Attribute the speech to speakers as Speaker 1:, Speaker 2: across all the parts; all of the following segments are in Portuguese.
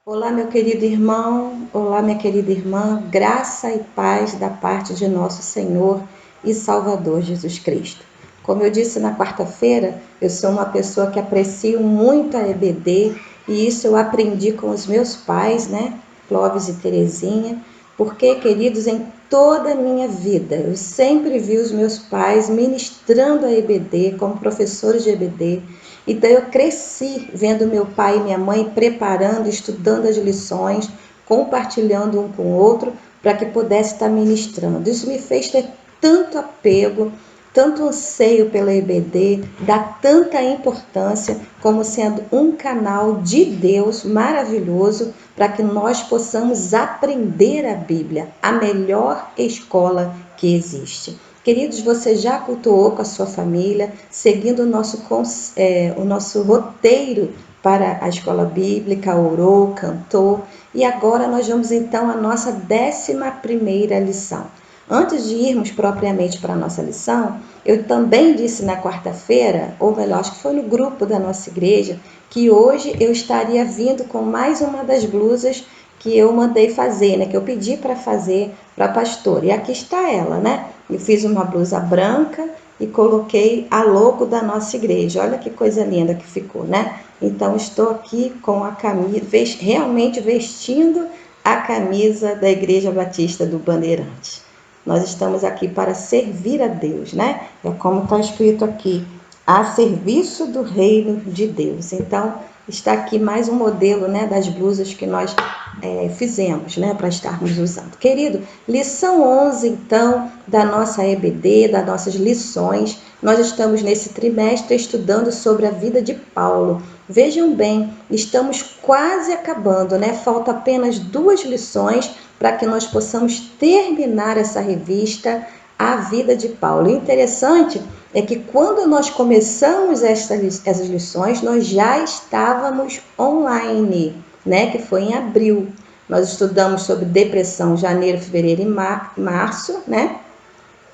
Speaker 1: Olá, meu querido irmão, olá, minha querida irmã, graça e paz da parte de nosso Senhor e Salvador Jesus Cristo. Como eu disse na quarta-feira, eu sou uma pessoa que aprecio muito a EBD e isso eu aprendi com os meus pais, né, Clóvis e Terezinha, porque, queridos, em toda a minha vida eu sempre vi os meus pais ministrando a EBD como professores de EBD. Então eu cresci vendo meu pai e minha mãe preparando, estudando as lições, compartilhando um com o outro para que pudesse estar ministrando. Isso me fez ter tanto apego, tanto anseio pela EBD, dar tanta importância como sendo um canal de Deus maravilhoso para que nós possamos aprender a Bíblia, a melhor escola que existe. Queridos, você já cultuou com a sua família, seguindo o nosso roteiro para a escola bíblica, orou, cantou, e agora nós vamos então à nossa 11ª lição. Antes de irmos propriamente para a nossa lição, eu também disse na quarta-feira, ou melhor, acho que foi no grupo da nossa igreja, que hoje eu estaria vindo com mais uma das blusas que eu mandei fazer, né? Que eu pedi para fazer para a pastora. E aqui está ela, né? Eu fiz uma blusa branca e coloquei a logo da nossa igreja. Olha que coisa linda que ficou, né? Então estou aqui com a camisa, realmente vestindo a camisa da Igreja Batista do Bandeirante. Nós estamos aqui para servir a Deus, né? É como está escrito aqui, a serviço do reino de Deus. Então, está aqui mais um modelo, né, das blusas que nós fizemos, né, para estarmos usando. Querido, lição 11, então, da nossa EBD, das nossas lições. Nós estamos nesse trimestre estudando sobre a vida de Paulo. Vejam bem, estamos quase acabando, né? Falta apenas 2 lições para que nós possamos terminar essa revista, A Vida de Paulo. O interessante é que quando nós começamos essas lições, nós já estávamos online, né? Que foi em abril. Nós estudamos sobre depressão janeiro, fevereiro e março, né?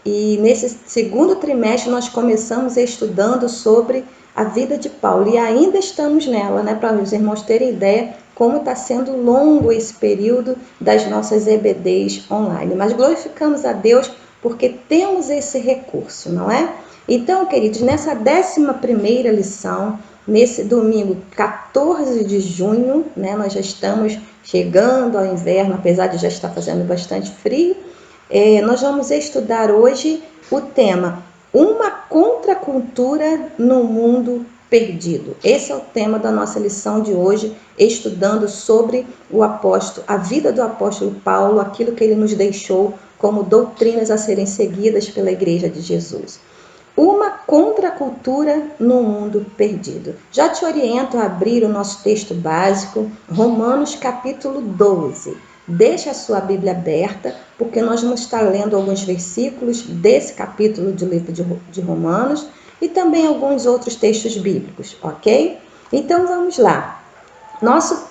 Speaker 1: E nesse segundo trimestre nós começamos estudando sobre a vida de Paulo e ainda estamos nela, né? Para os irmãos terem ideia como está sendo longo esse período das nossas EBDs online. Mas glorificamos a Deus porque temos esse recurso, não é? Então, queridos, nessa 11ª lição, nesse domingo 14 de junho, né? Nós já estamos chegando ao inverno, apesar de já estar fazendo bastante frio. Nós vamos estudar hoje o tema Uma Contracultura no Mundo Perdido. Esse é o tema da nossa lição de hoje, estudando sobre o apóstolo, a vida do apóstolo Paulo, aquilo que ele nos deixou como doutrinas a serem seguidas pela Igreja de Jesus. Uma contracultura no mundo perdido. Já te oriento a abrir o nosso texto básico, Romanos capítulo 12. Deixa a sua Bíblia aberta, porque nós vamos estar lendo alguns versículos desse capítulo do livro de Romanos e também alguns outros textos bíblicos, ok? Então vamos lá.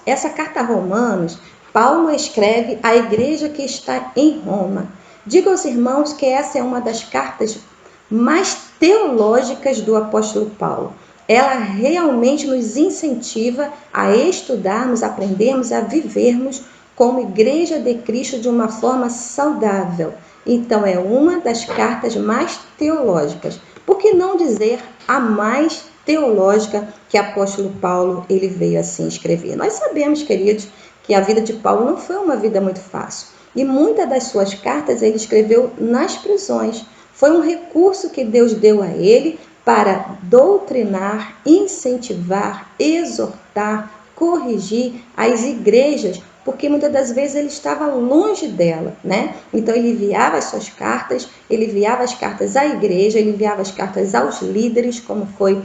Speaker 1: Essa carta a Romanos, Paulo escreve à igreja que está em Roma. Diga aos irmãos que essa é uma das cartas mais teológicas do apóstolo Paulo. Ela realmente nos incentiva a estudarmos, aprendermos, a vivermos como igreja de Cristo de uma forma saudável. Então é uma das cartas mais teológicas. Por que não dizer a mais teológica que o apóstolo Paulo ele veio assim escrever? Nós sabemos, queridos, que a vida de Paulo não foi uma vida muito fácil. E muitas das suas cartas ele escreveu nas prisões. Foi um recurso que Deus deu a ele para doutrinar, incentivar, exortar, corrigir as igrejas, porque muitas das vezes ele estava longe dela, né? Então ele enviava as suas cartas, ele enviava as cartas à igreja, ele enviava as cartas aos líderes, como foi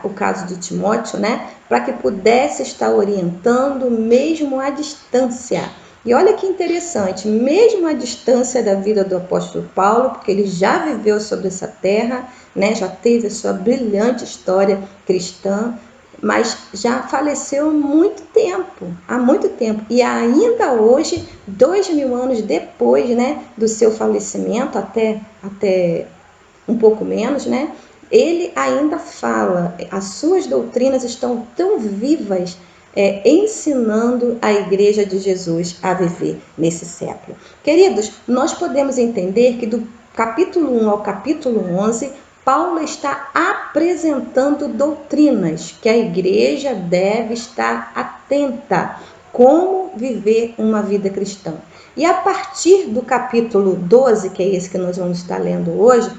Speaker 1: o caso de Timóteo, né? Para que pudesse estar orientando mesmo à distância. E olha que interessante, mesmo à distância da vida do apóstolo Paulo, porque ele já viveu sobre essa terra, né, já teve a sua brilhante história cristã, mas já faleceu há muito tempo. E ainda hoje, 2000 anos depois, né, do seu falecimento, até um pouco menos, né, ele ainda fala, as suas doutrinas estão tão vivas ensinando a Igreja de Jesus a viver nesse século. Queridos, nós podemos entender que do capítulo 1 ao capítulo 11, Paulo está apresentando doutrinas que a igreja deve estar atenta, como viver uma vida cristã. E a partir do capítulo 12, que é esse que nós vamos estar lendo hoje,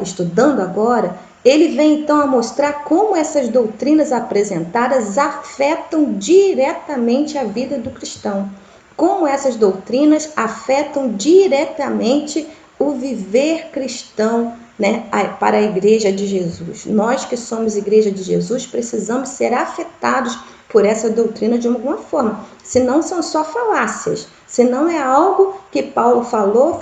Speaker 1: estudando agora, ele vem então a mostrar como essas doutrinas apresentadas afetam diretamente a vida do cristão. Como essas doutrinas afetam diretamente o viver cristão, né, para a Igreja de Jesus. Nós que somos Igreja de Jesus precisamos ser afetados por essa doutrina de alguma forma. Senão são só falácias. Senão é algo que Paulo falou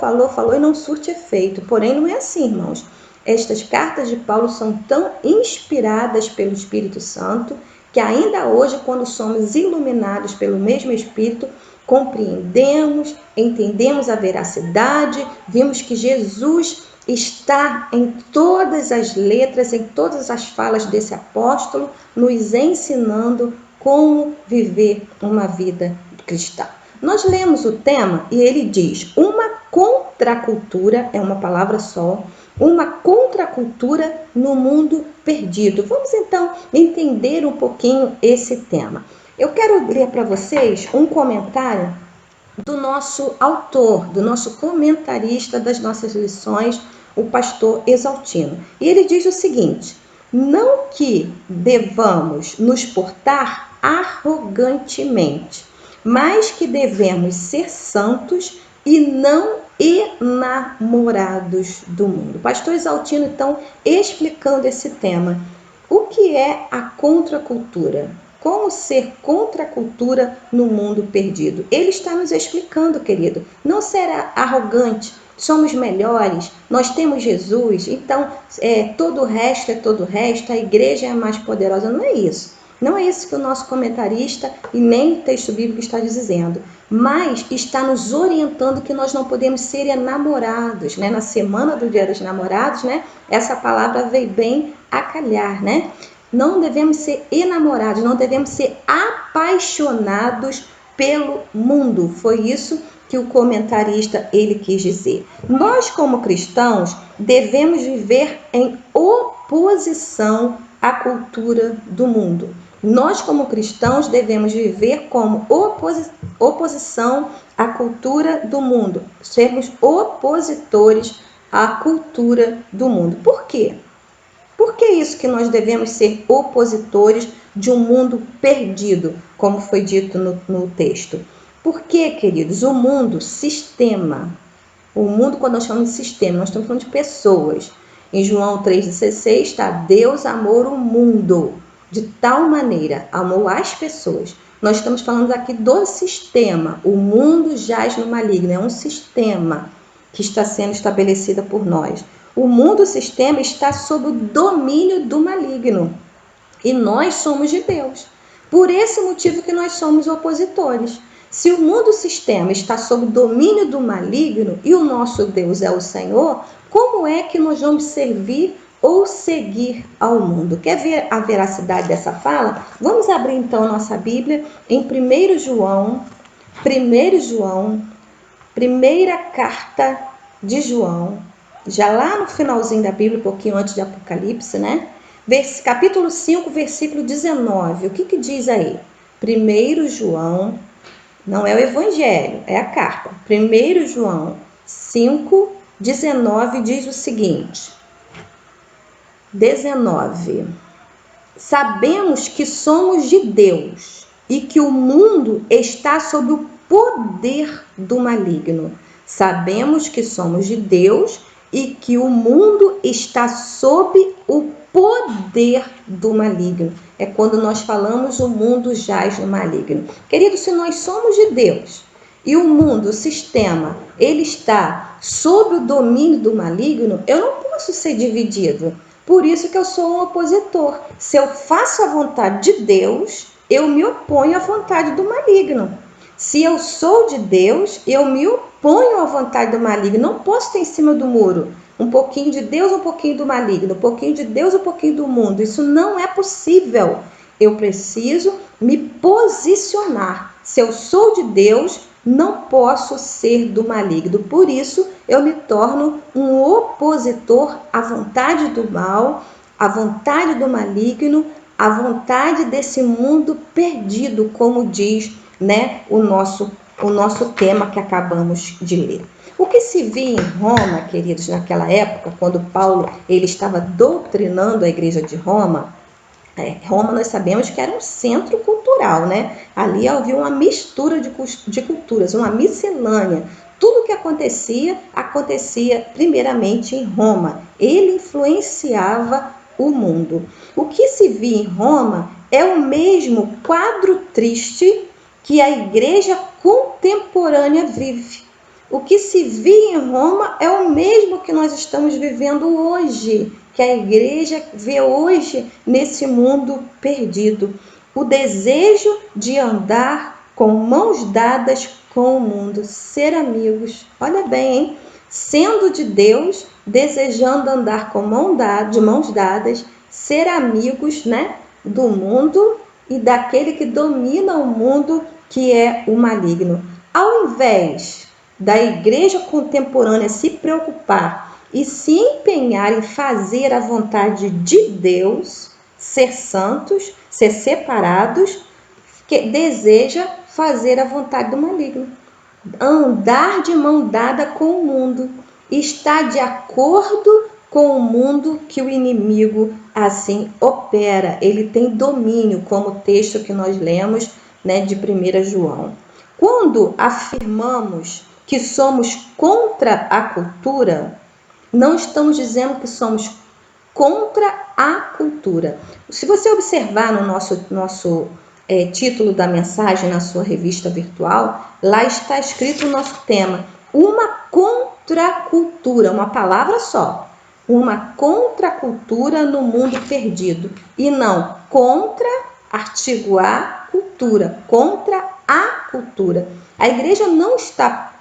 Speaker 1: e não surte efeito. Porém, não é assim, irmãos. Estas cartas de Paulo são tão inspiradas pelo Espírito Santo que ainda hoje, quando somos iluminados pelo mesmo Espírito, compreendemos, entendemos a veracidade, vimos que Jesus está em todas as letras, em todas as falas desse apóstolo, nos ensinando como viver uma vida cristã. Nós lemos o tema e ele diz: uma contracultura, é uma palavra só, uma contracultura no mundo perdido. Vamos então entender um pouquinho esse tema. Eu quero ler para vocês um comentário do nosso autor, do nosso comentarista das nossas lições, o pastor Exaltino. E ele diz o seguinte: não que devamos nos portar arrogantemente, mas que devemos ser santos e não enamorados do mundo. O pastor Exaltino, então, explicando esse tema. O que é a contracultura? Como ser contra a cultura no mundo perdido? Ele está nos explicando, querido. Não ser arrogante, somos melhores, nós temos Jesus, então todo o resto é todo o resto, a igreja é a mais poderosa. Não é isso. Não é isso que o nosso comentarista e nem o texto bíblico está dizendo, mas está nos orientando que nós não podemos ser enamorados, né? Na semana do Dia dos Namorados, né? Essa palavra veio bem a calhar, né? Não devemos ser enamorados, não devemos ser apaixonados pelo mundo. Foi isso que o comentarista ele quis dizer. Nós, como cristãos, devemos viver em oposição à cultura do mundo. Nós, como cristãos, devemos viver como oposição à cultura do mundo. Sermos opositores à cultura do mundo. Por quê? Por que isso que nós devemos ser opositores de um mundo perdido, como foi dito no texto? Porque, queridos, o mundo, sistema. O mundo, quando nós falamos de sistema, nós estamos falando de pessoas. Em João 3,16 está: Deus amou o mundo de tal maneira, amou as pessoas. Nós estamos falando aqui do sistema. O mundo jaz no maligno, é um sistema que está sendo estabelecido por nós. O mundo, o sistema, está sob o domínio do maligno. E nós somos de Deus. Por esse motivo que nós somos opositores. Se o mundo, o sistema, está sob o domínio do maligno e o nosso Deus é o Senhor, como é que nós vamos servir ou seguir ao mundo? Quer ver a veracidade dessa fala? Vamos abrir então a nossa Bíblia em 1 João, primeira carta de João, já lá no finalzinho da Bíblia, um pouquinho antes de Apocalipse, né? Capítulo 5, versículo 19. O que diz aí? 1 João, não é o Evangelho, é a carta. 1 João 5, 19 diz o seguinte: 19. Sabemos que somos de Deus e que o mundo está sob o poder do maligno. Sabemos que somos de Deus e que o mundo está sob o poder do maligno. É quando nós falamos o mundo jaz no maligno. Querido, se nós somos de Deus e o mundo, o sistema, ele está sob o domínio do maligno, eu não posso ser dividido. Por isso que eu sou um opositor. Se eu faço a vontade de Deus, eu me oponho à vontade do maligno. Se eu sou de Deus, eu me oponho à vontade do maligno. Não posso estar em cima do muro. Um pouquinho de Deus, um pouquinho do maligno. Um pouquinho de Deus, um pouquinho do mundo. Isso não é possível. eu preciso me posicionar. Se eu sou de Deus, não posso ser do maligno. Por isso, eu me torno um opositor à vontade do mal, à vontade do maligno, à vontade desse mundo perdido, como diz, né, o nosso tema que acabamos de ler. O que se via em Roma, queridos, naquela época, quando Paulo ele estava doutrinando a igreja de Roma, Roma nós sabemos que era um centro cultural, né? Ali havia uma mistura de culturas, uma miscelânea. Tudo que acontecia primeiramente em Roma. Ele influenciava o mundo. O que se via em Roma é o mesmo quadro triste que a igreja contemporânea vive. O que se via em Roma é o mesmo que nós estamos vivendo hoje, que a igreja vê hoje nesse mundo perdido. O desejo de andar com mãos dadas com o mundo, ser amigos. Olha bem, hein? Sendo de Deus, desejando andar de mãos dadas, ser amigos, né, do mundo e daquele que domina o mundo, que é o maligno. Ao invés da igreja contemporânea se preocupar e se empenhar em fazer a vontade de Deus, ser santos, ser separados, que deseja fazer a vontade do maligno. Andar de mão dada com o mundo, está de acordo com o mundo que o inimigo assim opera. Ele tem domínio, como o texto que nós lemos, né, de 1 João. Quando afirmamos que somos contra a cultura, não estamos dizendo que somos contra a cultura. Se você observar no nosso título da mensagem, na sua revista virtual, lá está escrito o nosso tema, uma contracultura, uma palavra só, uma contracultura no mundo perdido, e não contra, artigo A, cultura, contra a cultura. A igreja não está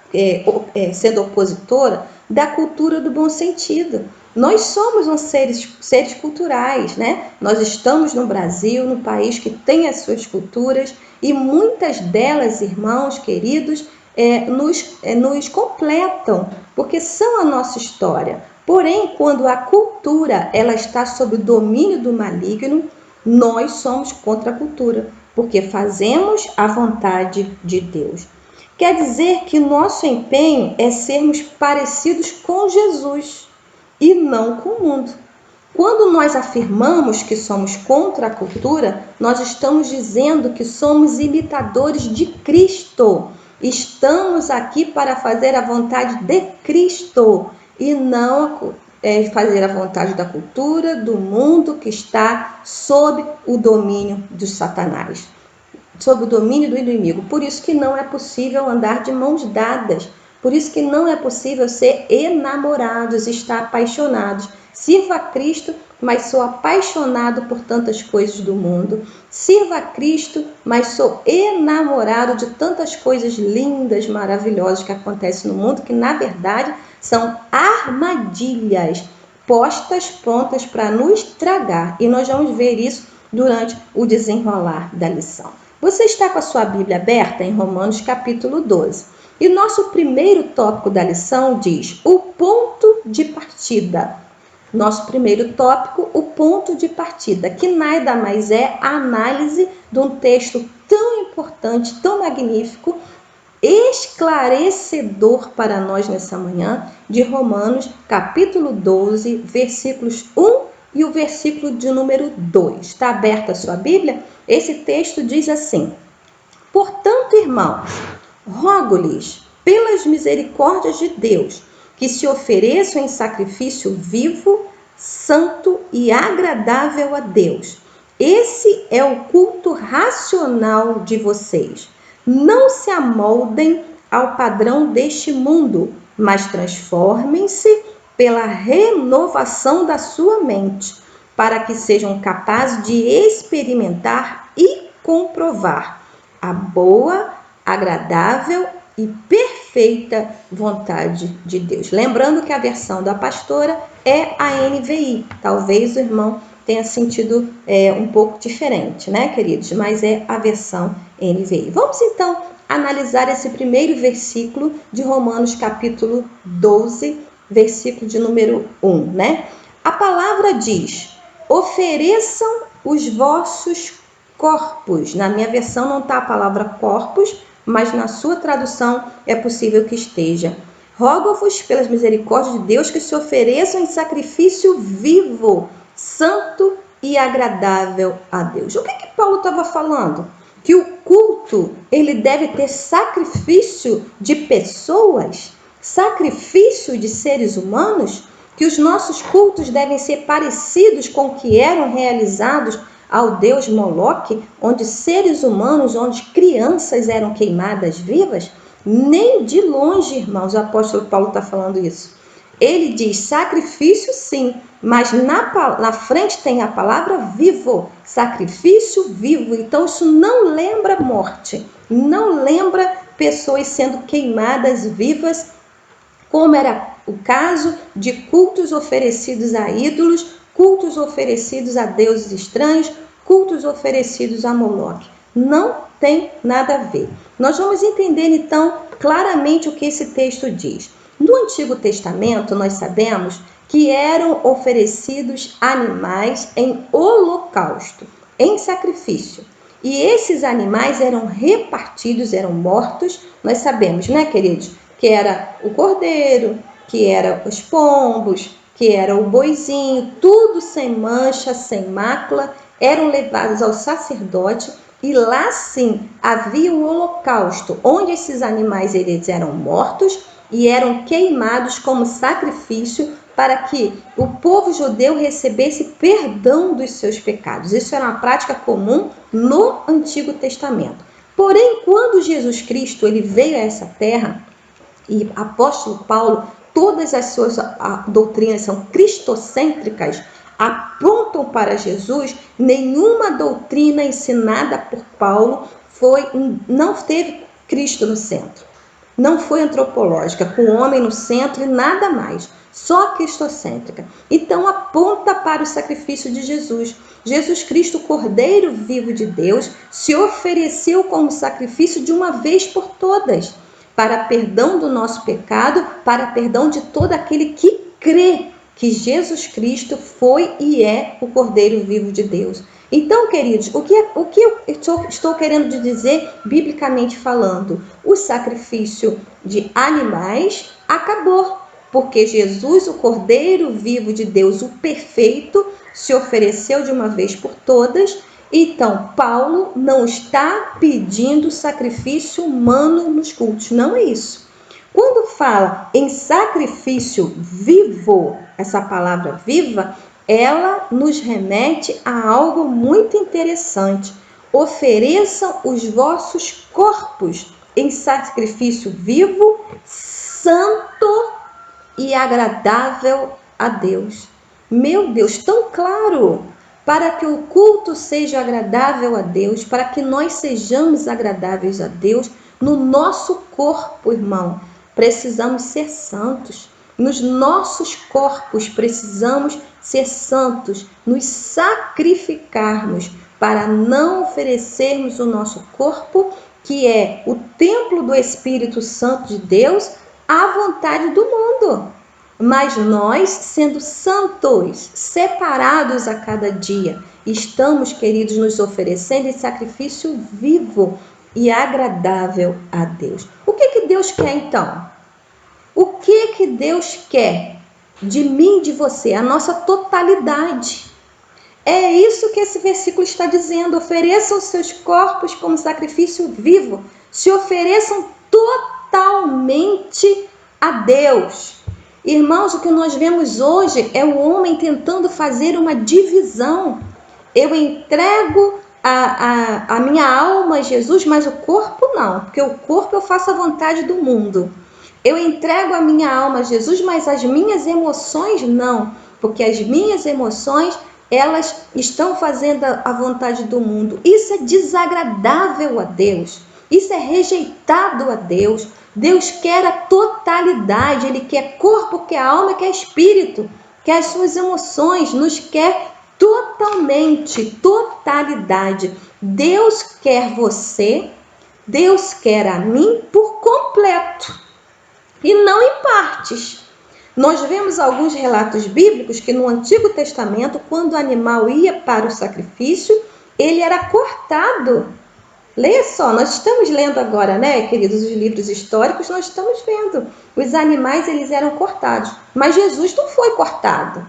Speaker 1: sendo opositora da cultura do bom sentido. Nós somos seres culturais, né? Nós estamos no Brasil, no país que tem as suas culturas, e muitas delas, irmãos queridos, nos completam, porque são a nossa história. Porém, quando a cultura ela está sob o domínio do maligno, nós somos contra a cultura, porque fazemos a vontade de Deus. Quer dizer que nosso empenho é sermos parecidos com Jesus e não com o mundo. Quando nós afirmamos que somos contra a cultura, nós estamos dizendo que somos imitadores de Cristo. Estamos aqui para fazer a vontade de Cristo e não fazer a vontade da cultura, do mundo que está sob o domínio de Satanás, sob o domínio do inimigo. Por isso que não é possível andar de mãos dadas. Por isso que não é possível ser enamorados, estar apaixonados. Sirva a Cristo, mas sou apaixonado por tantas coisas do mundo. Sirva a Cristo, mas sou enamorado de tantas coisas lindas, maravilhosas que acontecem no mundo, que na verdade são armadilhas postas prontas para nos tragar. E nós vamos ver isso durante o desenrolar da lição. Você está com a sua Bíblia aberta em Romanos capítulo 12. E nosso primeiro tópico da lição diz o ponto de partida. Nosso primeiro tópico, o ponto de partida, que nada mais é a análise de um texto tão importante, tão magnífico, esclarecedor para nós nessa manhã, de Romanos capítulo 12, versículos 1 e o versículo de número 2. Está aberta a sua Bíblia? Esse texto diz assim: portanto, irmãos, rogo-lhes, pelas misericórdias de Deus, que se ofereçam em sacrifício vivo, santo e agradável a Deus. Esse é o culto racional de vocês. Não se amoldem ao padrão deste mundo, mas transformem-se pela renovação da sua mente, para que sejam capazes de experimentar e comprovar a boa, agradável e perfeita vontade de Deus. Lembrando que a versão da pastora é a NVI. Talvez o irmão tenha sentido um pouco diferente, né, queridos? Mas é a versão NVI. Vamos então analisar esse primeiro versículo de Romanos capítulo 12, versículo de número 1, né? A palavra diz: ofereçam os vossos corpos. Na minha versão não está a palavra corpos, mas na sua tradução é possível que esteja. Rogo-vos pelas misericórdias de Deus que se ofereçam em sacrifício vivo, santo e agradável a Deus. O que Paulo estava falando? Que o culto, ele deve ter sacrifício de pessoas, sacrifício de seres humanos, que os nossos cultos devem ser parecidos com o que eram realizados ao Deus Moloque, onde seres humanos, onde crianças eram queimadas vivas. Nem de longe, irmãos, o apóstolo Paulo está falando isso. Ele diz sacrifício sim, mas na frente tem a palavra vivo, sacrifício vivo. Então isso não lembra morte, não lembra pessoas sendo queimadas vivas, como era o caso de cultos oferecidos a ídolos, cultos oferecidos a deuses estranhos, cultos oferecidos a Moloque. Não tem nada a ver. Nós vamos entender então claramente o que esse texto diz. No Antigo Testamento, nós sabemos que eram oferecidos animais em holocausto, em sacrifício. E esses animais eram repartidos, eram mortos. Nós sabemos, né, queridos, que era o cordeiro, que era os pombos, que era o boizinho, tudo sem mancha, sem mácula, eram levados ao sacerdote. E lá sim havia um holocausto, onde esses animais eles eram mortos e eram queimados como sacrifício para que o povo judeu recebesse perdão dos seus pecados. Isso era uma prática comum no Antigo Testamento. Porém, quando Jesus Cristo ele veio a essa terra, e apóstolo Paulo, todas as suas doutrinas são cristocêntricas, apontam para Jesus. Nenhuma doutrina ensinada por Paulo não teve Cristo no centro. Não foi antropológica, com o homem no centro e nada mais. Só cristocêntrica. Então aponta para o sacrifício de Jesus. Jesus Cristo, Cordeiro vivo de Deus, se ofereceu como sacrifício de uma vez por todas, para perdão do nosso pecado, para perdão de todo aquele que crê que Jesus Cristo foi e é o Cordeiro vivo de Deus. Então, queridos, o que eu estou querendo dizer, biblicamente falando? O sacrifício de animais acabou, porque Jesus, o Cordeiro vivo de Deus, o perfeito, se ofereceu de uma vez por todas. Então, Paulo não está pedindo sacrifício humano nos cultos, não é isso. Quando fala em sacrifício vivo, essa palavra viva, ela nos remete a algo muito interessante. Ofereçam os vossos corpos em sacrifício vivo, santo e agradável a Deus. Meu Deus, tão claro! Para que o culto seja agradável a Deus, para que nós sejamos agradáveis a Deus, no nosso corpo, irmão, precisamos ser santos. Nos nossos corpos precisamos ser santos, nos sacrificarmos para não oferecermos o nosso corpo, que é o templo do Espírito Santo de Deus, à vontade do mundo. Mas nós, sendo santos, separados a cada dia, estamos, queridos, nos oferecendo em sacrifício vivo e agradável a Deus. O que Deus quer então? O que Deus quer de mim, de você? A nossa totalidade. É isso que esse versículo está dizendo. Ofereçam seus corpos como sacrifício vivo. Se ofereçam totalmente a Deus. Irmãos, o que nós vemos hoje é o homem tentando fazer uma divisão. Eu entrego a minha alma a Jesus, mas o corpo não, porque o corpo eu faço a vontade do mundo. Eu entrego a minha alma a Jesus, mas as minhas emoções não, porque as minhas emoções, elas estão fazendo a vontade do mundo. Isso é desagradável a Deus, isso é rejeitado a Deus. Deus quer a totalidade, Ele quer corpo, quer alma, quer espírito, quer as suas emoções, nos quer totalmente, totalidade. Deus quer você, Deus quer a mim por completo e não em partes. Nós vemos alguns relatos bíblicos que no Antigo Testamento, quando o animal ia para o sacrifício, ele era cortado. Leia só, nós estamos lendo agora, né, queridos, os livros históricos, nós estamos vendo. Os animais, eles eram cortados, mas Jesus não foi cortado.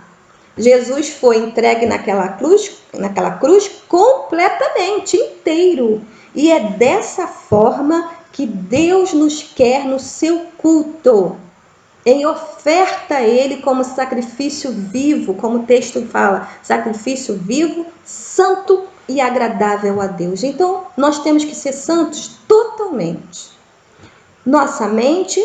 Speaker 1: Jesus foi entregue naquela cruz completamente, inteiro. E é dessa forma que Deus nos quer no seu culto, em oferta a Ele como sacrifício vivo, como o texto fala, sacrifício vivo, santo e agradável a Deus. Então, nós temos que ser santos totalmente. Nossa mente,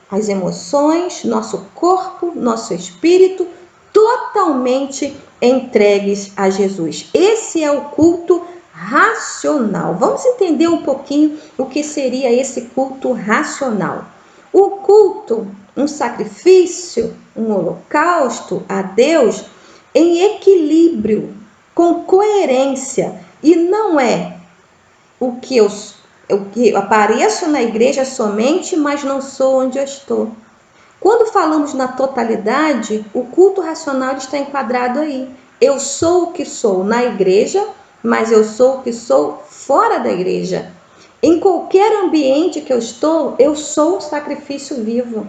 Speaker 1: as emoções, nosso corpo, nosso espírito, totalmente entregues a Jesus. Esse é o culto racional. Vamos entender um pouquinho o que seria esse culto racional. O culto, um sacrifício, um holocausto a Deus em equilíbrio, com coerência, e não é o que eu apareço na igreja somente, mas não sou onde eu estou. Quando falamos na totalidade, o culto racional está enquadrado aí. Eu sou o que sou na igreja, mas eu sou o que sou fora da igreja. Em qualquer ambiente que eu sou um sacrifício vivo.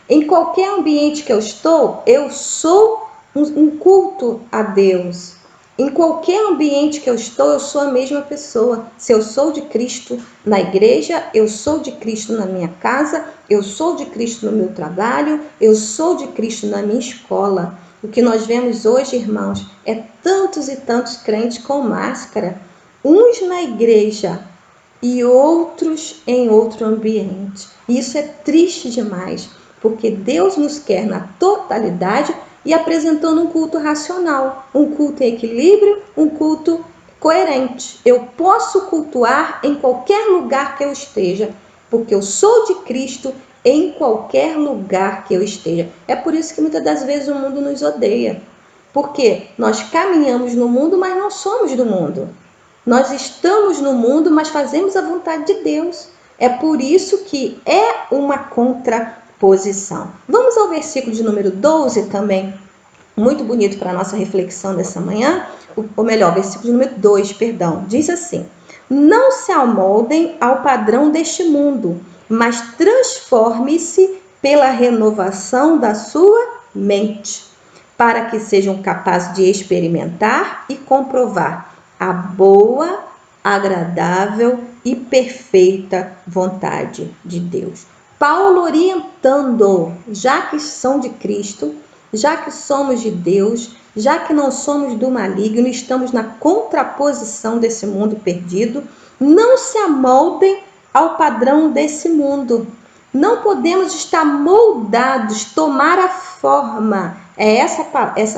Speaker 1: Em qualquer ambiente que eu sou um culto a Deus. Em qualquer ambiente que eu sou a mesma pessoa. Se eu sou de Cristo na igreja, eu sou de Cristo na minha casa, eu sou de Cristo no meu trabalho, eu sou de Cristo na minha escola. O que nós vemos hoje, irmãos, é tantos e tantos crentes com máscara. Uns na igreja e outros em outro ambiente. Isso é triste demais, porque Deus nos quer na totalidade e apresentando um culto racional, um culto em equilíbrio, um culto coerente. Eu posso cultuar em qualquer lugar que eu esteja, porque eu sou de Cristo em qualquer lugar que eu esteja. É por isso que muitas das vezes o mundo nos odeia, porque nós caminhamos no mundo, mas não somos do mundo. Nós estamos no mundo, mas fazemos a vontade de Deus. É por isso que é uma contraposição. Vamos ao versículo de número 12 também, muito bonito para a nossa reflexão dessa manhã. Ou melhor, versículo de número 2, perdão. Diz assim: não se amoldem ao padrão deste mundo, mas transforme-se pela renovação da sua mente, para que sejam capazes de experimentar e comprovar a boa, agradável e perfeita vontade de Deus. Paulo orientando, já que são de Cristo, já que somos de Deus, já que não somos do maligno, estamos na contraposição desse mundo perdido, não se amoldem ao padrão desse mundo. Não podemos estar moldados, tomar a forma. É essa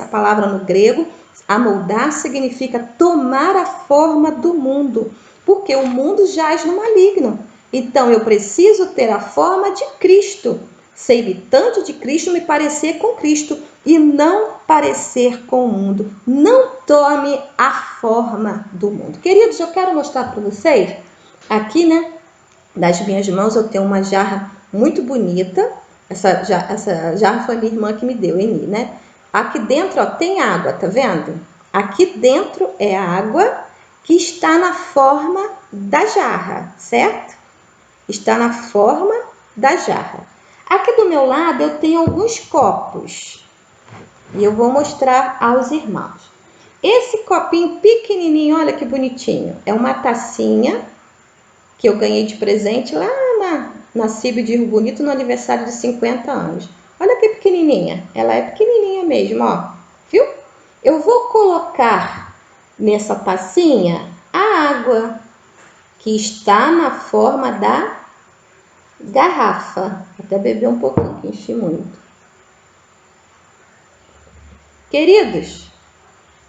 Speaker 1: palavra no grego. Amoldar significa tomar a forma do mundo, porque o mundo jaz no maligno. Então, eu preciso ter a forma de Cristo, ser imitante de Cristo, me parecer com Cristo e não parecer com o mundo. Não tome a forma do mundo. Queridos, eu quero mostrar para vocês, aqui, né, das minhas mãos, eu tenho uma jarra muito bonita. Essa jarra foi minha irmã que me deu, Eni, né? Aqui dentro, ó, tem água, tá vendo? Aqui dentro é a água que está na forma da jarra, certo? Está na forma da jarra. Aqui do meu lado eu tenho alguns copos e eu vou mostrar aos irmãos. Esse copinho pequenininho, olha que bonitinho, é uma tacinha que eu ganhei de presente lá na CIB de Rio Bonito no aniversário de 50 anos. Olha que pequenininha, ela é pequenininha mesmo, ó, viu? Eu vou colocar nessa tacinha a água que está na forma da garrafa. Até beber um pouquinho, que enchi muito. Queridos,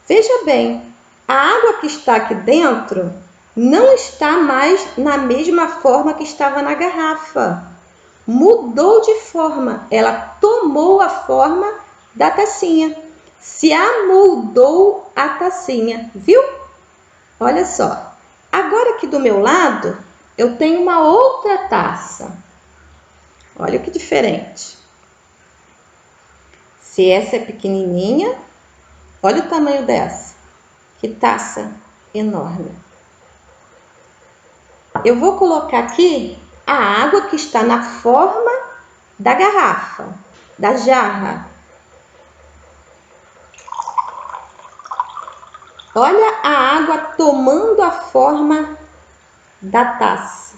Speaker 1: veja bem, a água que está aqui dentro não está mais na mesma forma que estava na garrafa. Mudou de forma, ela tomou a forma da tacinha. se amoldou a tacinha, viu? Olha só. Agora aqui do meu lado, eu tenho uma outra taça. Olha que diferente. Se essa é pequenininha, olha o tamanho dessa. Que taça enorme. Eu vou colocar aqui a água que está na forma da garrafa, da jarra. Olha a água tomando a forma da taça.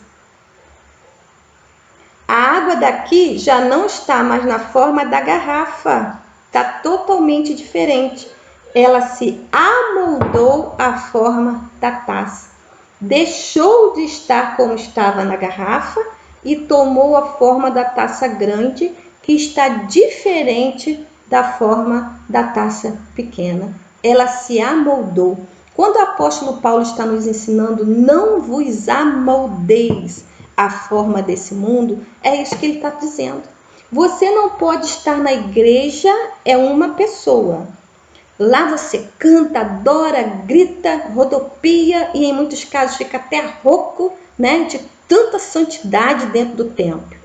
Speaker 1: A água daqui já não está mais na forma da garrafa. Está totalmente diferente. Ela se amoldou à forma da taça. Deixou de estar como estava na garrafa e tomou a forma da taça grande, que está diferente da forma da taça pequena. Ela se amoldou. Quando o apóstolo Paulo está nos ensinando, não vos amoldeis à forma desse mundo, é isso que ele está dizendo. Você não pode estar na igreja, é uma pessoa. Lá você canta, adora, grita, rodopia e em muitos casos fica até rouco, né, de tanta santidade dentro do templo.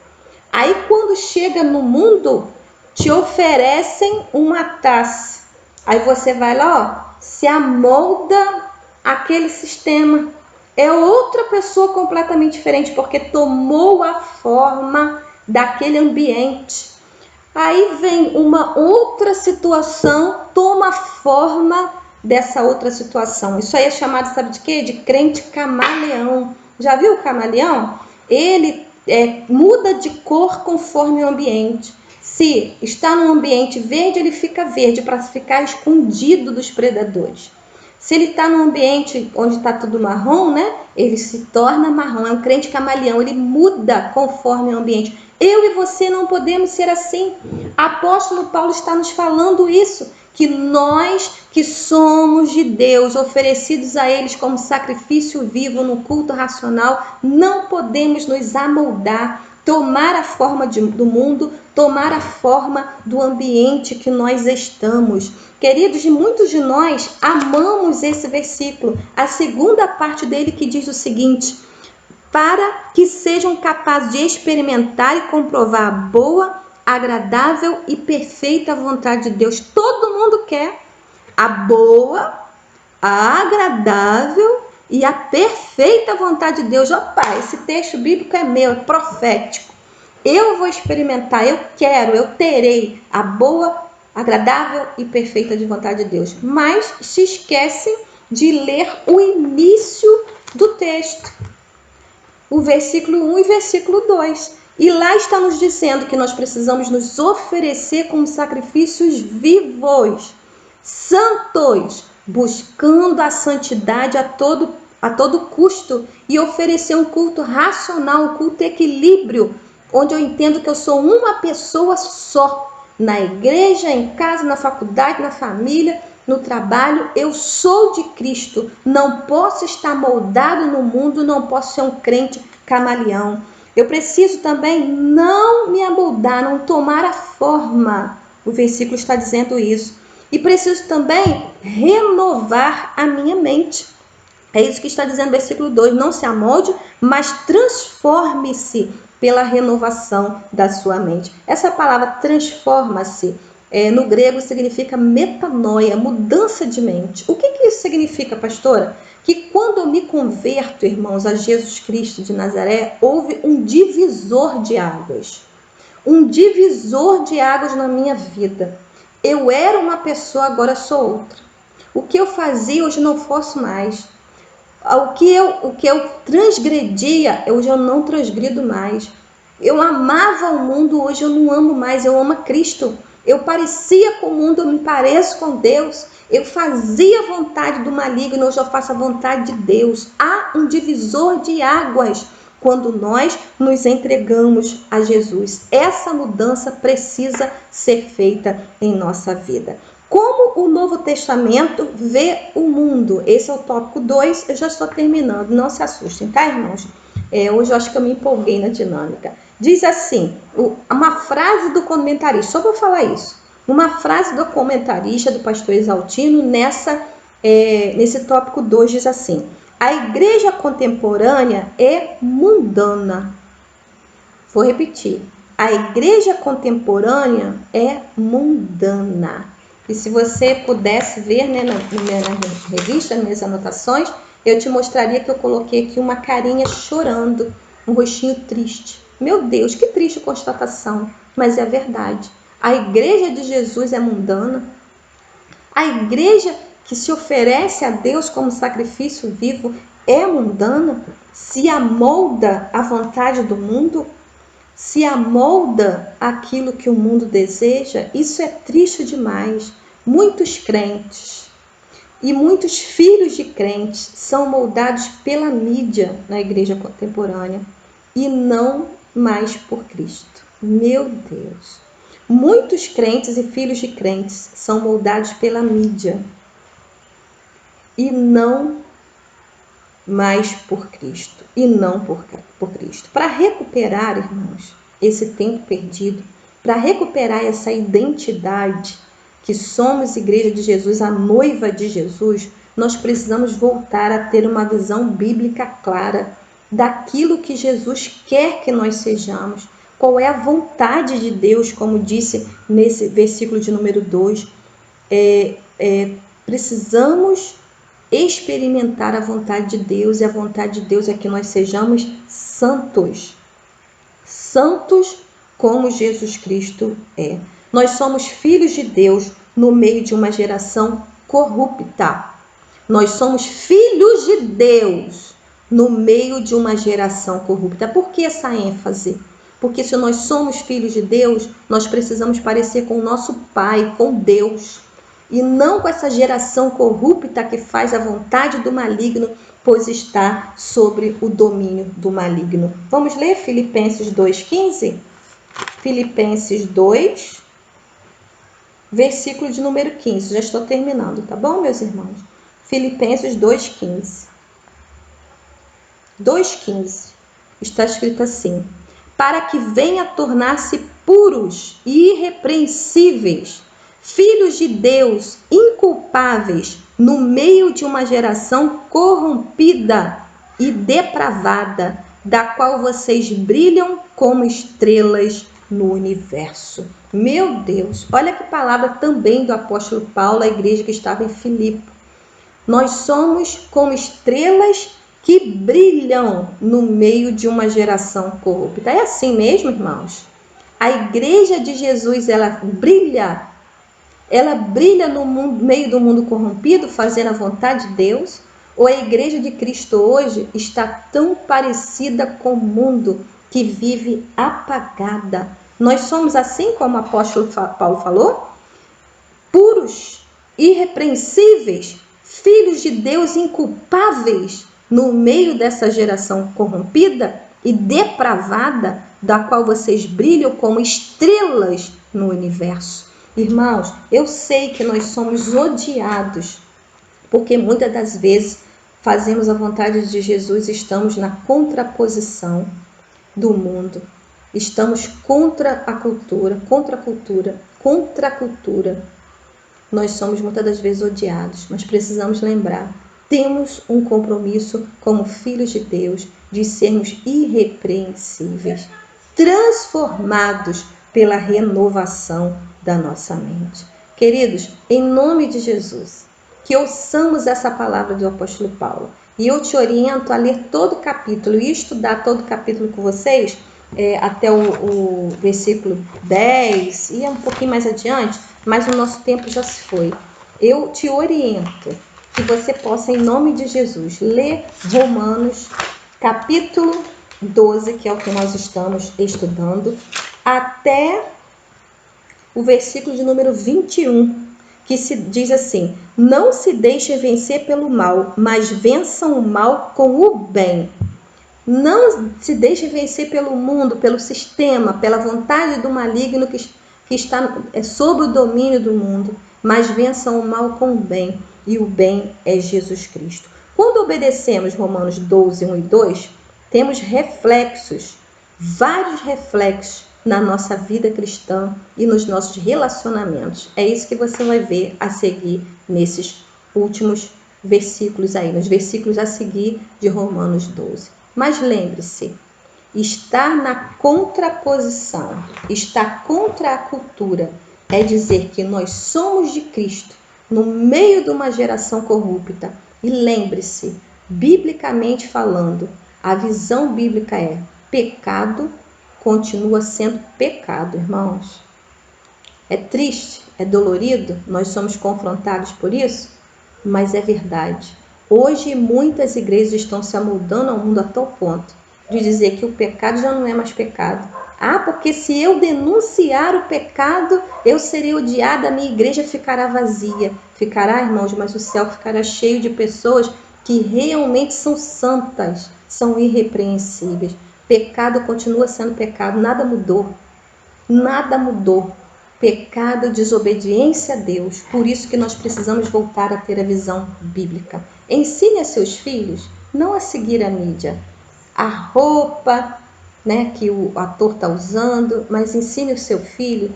Speaker 1: Aí quando chega no mundo, te oferecem uma taça. Aí você vai lá, ó, se amolda aquele sistema. É outra pessoa completamente diferente, porque tomou a forma daquele ambiente. Aí vem uma outra situação, toma forma dessa outra situação. Isso aí é chamado, sabe de quê? De crente camaleão. Já viu o camaleão? Ele muda de cor conforme o ambiente. Se está num ambiente verde, ele fica verde para ficar escondido dos predadores. Se ele está num ambiente onde está tudo marrom, né? Ele se torna marrom. É um crente camaleão, ele muda conforme o ambiente. Eu e você não podemos ser assim. Apóstolo Paulo está nos falando isso, que nós que somos de Deus, oferecidos a eles como sacrifício vivo no culto racional, não podemos nos amoldar, tomar a forma do mundo, tomar a forma do ambiente que nós estamos. Queridos, muitos de nós amamos esse versículo, a segunda parte dele que diz o seguinte: para que sejam capazes de experimentar e comprovar a boa, agradável e perfeita vontade de Deus. Todo mundo quer a boa, a agradável e a perfeita vontade de Deus. Opa, esse texto bíblico é meu, é profético. Eu vou experimentar, eu quero, eu terei a boa, agradável e perfeita de vontade de Deus. Mas se esquecem de ler o início do texto. O versículo 1 e versículo 2. E lá está nos dizendo que nós precisamos nos oferecer como sacrifícios vivos, santos, buscando a santidade a todo custo e oferecer um culto racional, um culto equilíbrio, onde eu entendo que eu sou uma pessoa só, na igreja, em casa, na faculdade, na família, no trabalho. Eu sou de Cristo, não posso estar moldado no mundo, não posso ser um crente camaleão. Eu preciso também não me amoldar, não tomar a forma. O versículo está dizendo isso. E preciso também renovar a minha mente. É isso que está dizendo o versículo 2. Não se amolde, mas transforme-se pela renovação da sua mente. Essa palavra transforma-se, no grego significa metanoia, mudança de mente. O que isso significa, pastora? Que quando eu me converto, irmãos, a Jesus Cristo de Nazaré, houve um divisor de águas. Um divisor de águas na minha vida. Eu era uma pessoa, agora sou outra. O que eu fazia, hoje não faço mais. O que eu transgredia, hoje eu não transgrido mais. Eu amava o mundo, hoje eu não amo mais, eu amo a Cristo. Eu parecia com o mundo, eu me pareço com Deus. Eu fazia a vontade do maligno, hoje eu faço a vontade de Deus. Há um divisor de águas quando nós nos entregamos a Jesus. Essa mudança precisa ser feita em nossa vida. Como o Novo Testamento vê o mundo? Esse é o tópico 2, eu já estou terminando, não se assustem, tá, irmãos? Hoje eu acho que eu me empolguei na dinâmica. Diz assim, uma frase do comentarista, só vou falar isso. Uma frase do comentarista do pastor Exaltino nesse tópico 2 diz assim: a igreja contemporânea é mundana. Vou repetir. A igreja contemporânea é mundana. E se você pudesse ver, né, na revista, nas minhas anotações, eu te mostraria que eu coloquei aqui uma carinha chorando, um rostinho triste. Meu Deus, que triste constatação, mas é verdade. A igreja de Jesus é mundana. A igreja que se oferece a Deus como sacrifício vivo é mundana, se amolda à vontade do mundo, se amolda aquilo que o mundo deseja. Isso é triste demais. Muitos crentes e muitos filhos de crentes são moldados pela mídia na igreja contemporânea e não mais por Cristo. Meu Deus! Muitos crentes e filhos de crentes são moldados pela mídia e não mais por Cristo, e não por Cristo. Para recuperar, irmãos, esse tempo perdido, para recuperar essa identidade que somos igreja de Jesus, a noiva de Jesus, nós precisamos voltar a ter uma visão bíblica clara daquilo que Jesus quer que nós sejamos, qual é a vontade de Deus, como disse nesse versículo de número 2, precisamos experimentar a vontade de Deus, e a vontade de Deus é que nós sejamos santos. Santos como Jesus Cristo é. Nós somos filhos de Deus no meio de uma geração corrupta. Nós somos filhos de Deus no meio de uma geração corrupta. Por que essa ênfase? Porque se nós somos filhos de Deus, nós precisamos parecer com o nosso Pai, com Deus, e não com essa geração corrupta que faz a vontade do maligno, pois está sobre o domínio do maligno. Vamos ler Filipenses 2,15? Filipenses 2, versículo de número 15. Já estou terminando, tá bom, meus irmãos? Filipenses 2,15. 2,15. Está escrito assim: para que venha a tornar-se puros e irrepreensíveis, filhos de Deus, inculpáveis, no meio de uma geração corrompida e depravada, da qual vocês brilham como estrelas no universo. Meu Deus, olha que palavra também do apóstolo Paulo à igreja que estava em Filipe. Nós somos como estrelas que brilham no meio de uma geração corrupta. É assim mesmo, irmãos? A igreja de Jesus, ela brilha no meio do mundo corrompido, fazendo a vontade de Deus? Ou a igreja de Cristo hoje está tão parecida com o mundo que vive apagada? Nós somos assim como o apóstolo Paulo falou? Puros, irrepreensíveis, filhos de Deus inculpáveis no meio dessa geração corrompida e depravada, da qual vocês brilham como estrelas no universo. Irmãos, eu sei que nós somos odiados, porque muitas das vezes fazemos a vontade de Jesus, estamos na contraposição do mundo, estamos contra a cultura, contra a cultura. Nós somos muitas das vezes odiados, mas precisamos lembrar, temos um compromisso como filhos de Deus de sermos irrepreensíveis, transformados pela renovação da nossa mente. Queridos, em nome de Jesus, que ouçamos essa palavra do apóstolo Paulo. E eu te oriento a ler todo o capítulo e estudar todo o capítulo com vocês, até o versículo 10 e um pouquinho mais adiante, mas o nosso tempo já se foi. Eu te oriento que você possa, em nome de Jesus, ler Romanos capítulo 12, que é o que nós estamos estudando, até o versículo de número 21, que se diz assim: não se deixe vencer pelo mal, mas vençam o mal com o bem. Não se deixe vencer pelo mundo, pelo sistema, pela vontade do maligno que está sob o domínio do mundo, mas vençam o mal com o bem, e o bem é Jesus Cristo. Quando obedecemos Romanos 12, 1 e 2, temos reflexos, vários reflexos na nossa vida cristã e nos nossos relacionamentos. É isso que você vai ver a seguir nesses últimos versículos aí, nos versículos a seguir de Romanos 12. Mas lembre-se, estar na contraposição, estar contra a cultura, é dizer que nós somos de Cristo no meio de uma geração corrupta. E lembre-se, biblicamente falando, a visão bíblica é: pecado continua sendo pecado, irmãos. É triste, é dolorido, nós somos confrontados por isso, mas é verdade. Hoje muitas igrejas estão se amoldando ao mundo a tal ponto de dizer que o pecado já não é mais pecado. Ah, porque se eu denunciar o pecado, eu serei odiada, a minha igreja ficará vazia. Ficará, irmãos, mas o céu ficará cheio de pessoas que realmente são santas, são irrepreensíveis. Pecado continua sendo pecado, nada mudou. Nada mudou. Pecado, desobediência a Deus. Por isso que nós precisamos voltar a ter a visão bíblica. Ensine a seus filhos não a seguir a mídia, a roupa, né, que o ator está usando, mas ensine o seu filho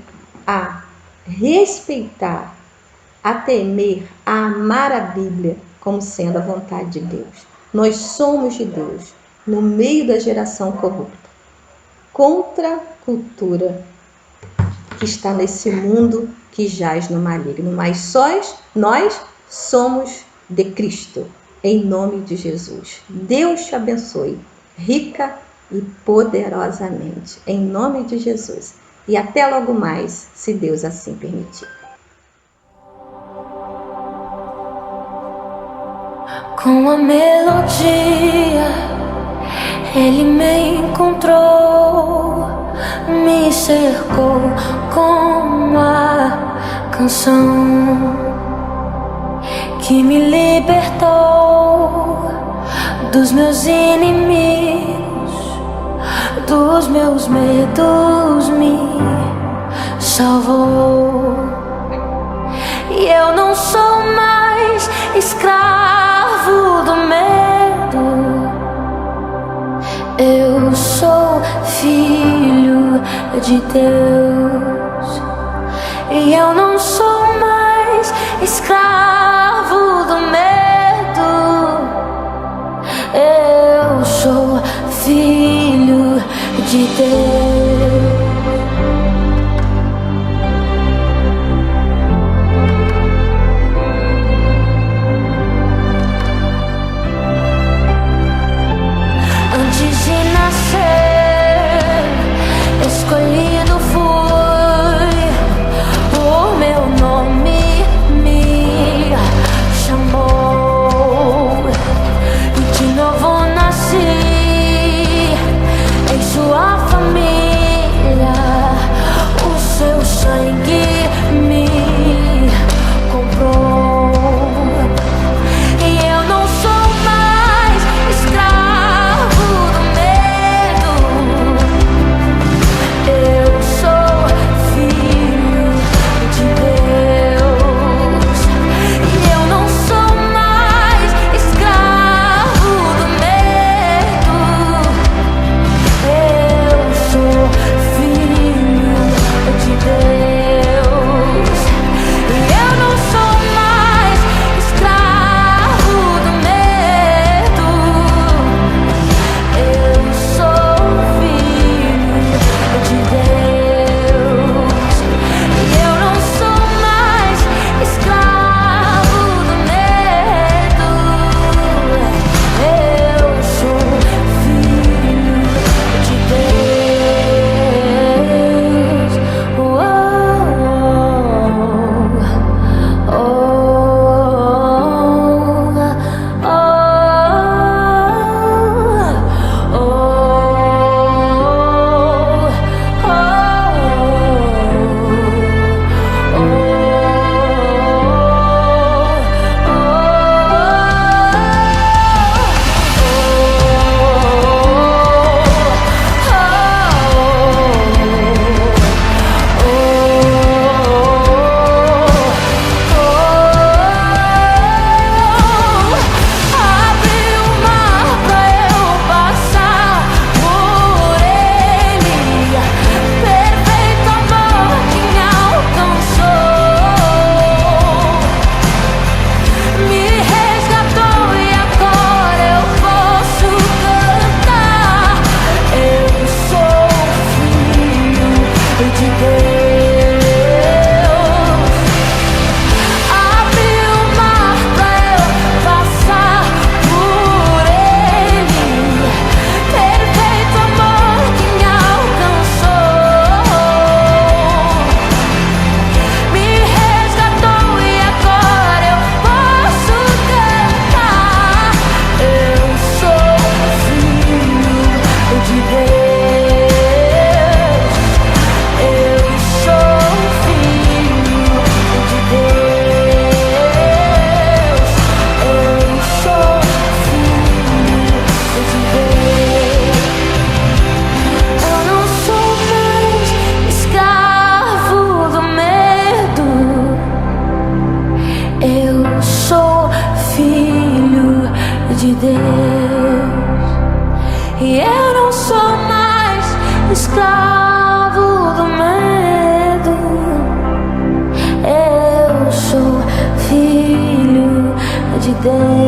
Speaker 1: a respeitar, a temer, a amar a Bíblia como sendo a vontade de Deus. Nós somos de Deus no meio da geração corrupta, contra a cultura que está nesse mundo que jaz no maligno. Mas nós somos de Cristo, em nome de Jesus. Deus te abençoe, rica e poderosamente, em nome de Jesus. E até logo mais, se Deus assim permitir.
Speaker 2: Com a melodia, ele me encontrou, me cercou com a canção que me libertou dos meus inimigos, dos meus medos, me salvou. E eu não sou mais escravo do medo, eu sou filho de Deus. E eu não sou mais escravo do medo, eu sou filho de Deus. Antes de nascer, escolhido fui, o meu nome me chamou, e de novo nasci em sua família. E eu não sou mais escravo do medo. Eu sou filho de Deus.